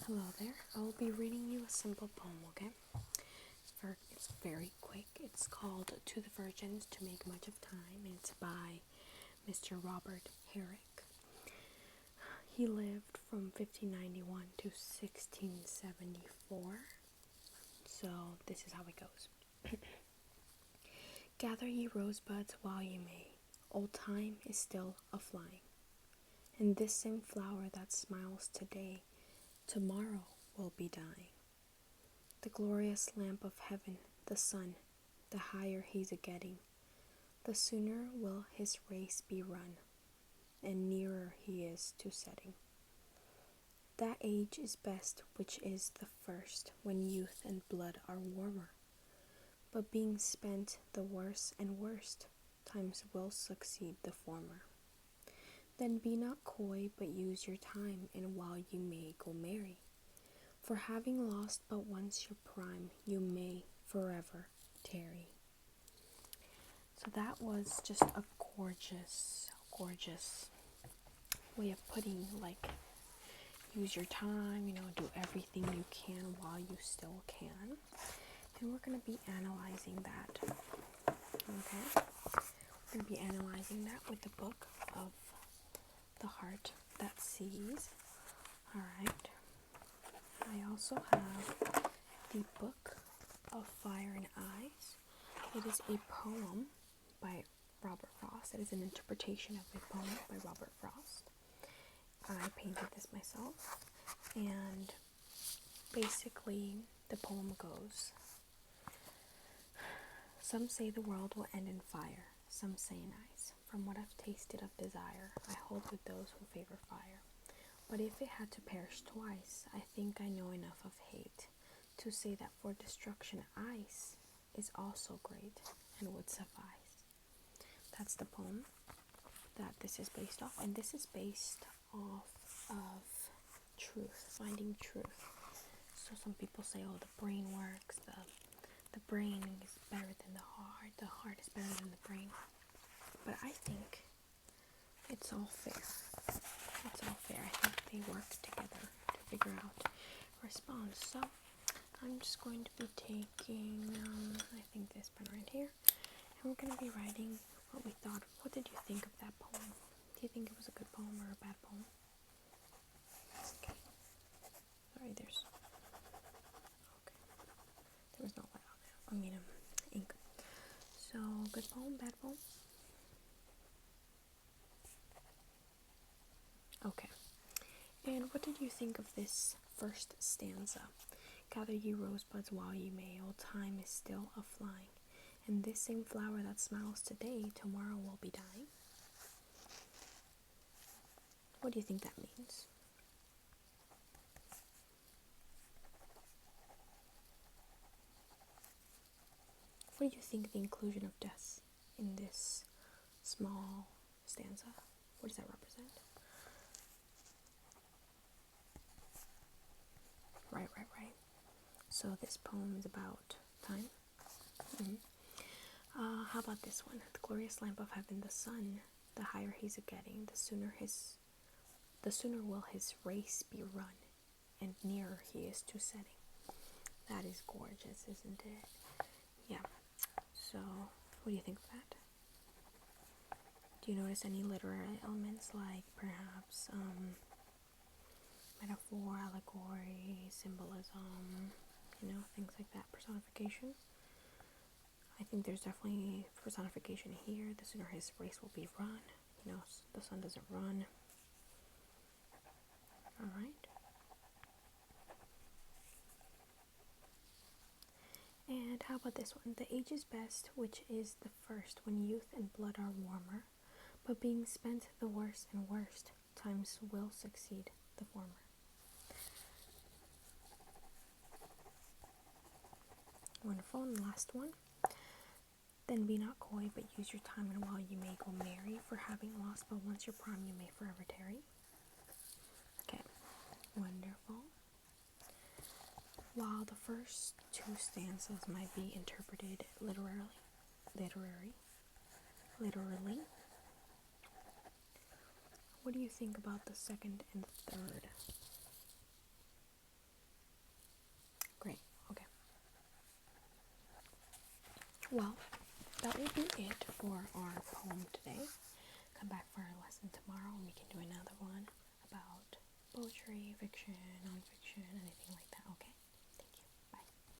Hello there. I will be reading you a simple poem, okay? It's very quick. It's called To the Virgins to Make Much of Time, and it's by Mr. Robert Herrick. He lived from 1591 to 1674. So this is how it goes. Gather ye rosebuds while ye may. Old time is still a-flying. And this same flower that smiles today, tomorrow will be dying. The glorious lamp of heaven, the sun, the higher he's a-getting, the sooner will his race be run, and nearer he is to setting. That age is best which is the first, when youth and blood are warmer. But being spent the worse and worst, times will succeed the former. Then be not coy, but use your time, and while you may go marry. For having lost but once your prime, you may forever tarry. So that was just a gorgeous way of putting, use your time, do everything you can while you still can. And we're going to be analyzing that, okay? We're going to be analyzing that with the book of The Heart That Sees. Alright. I also have the book of Fire and Ice. It is a poem by Robert Frost. It is an interpretation of a poem by Robert Frost. I painted this myself, and basically the poem goes: some say the world will end in fire, some say in ice. From what I've tasted of desire, I hold with those who favor fire. But if it had to perish twice, I think I know enough of hate to say that for destruction ice is also great and would suffice. That's the poem that this is based off, and this is based off of truth, finding truth. So some people say, oh, the brain works, the brain is better than the heart is better than the brain. But I think it's all fair. It's all fair. I think they work together to figure out a response. So I'm just going to be taking, I think this pen right here, and we're going to be writing what we thought. What did you think of that poem? Do you think it was a good poem or a bad poem? Okay. Sorry, there was no light on there. Ink. So, good poem, bad poem? Okay. And what did you think of this first stanza? Gather ye rosebuds while ye may, old time is still a-flying. And this same flower that smiles today, tomorrow will be dying. What do you think that means? What do you think the inclusion of death in this small stanza, what does that represent? Right. So this poem is about time. How about this one? The glorious lamp of heaven, the sun, the higher he's a-getting, the sooner will his race be run, and nearer he is to setting. That is gorgeous, isn't it? Yeah. So, what do you think of that? Do you notice any literary elements, like perhaps metaphor, allegory, symbolism, things like that, personification? I think there's definitely personification here. The sooner his race will be run. The sun doesn't run. Alright. And how about this one? The age is best, which is the first, when youth and blood are warmer. But being spent the worst and worst, times will succeed the former. Wonderful. And last one. Then be not coy, but use your time, and while you may go marry. For having lost but once your prime, you may forever tarry. Okay. Wonderful. While the first two stanzas might be interpreted literally, what do you think about the second and third? Well, that will be it for our poem today. Come back for our lesson tomorrow and we can do another one about poetry, fiction, nonfiction, anything like that, okay?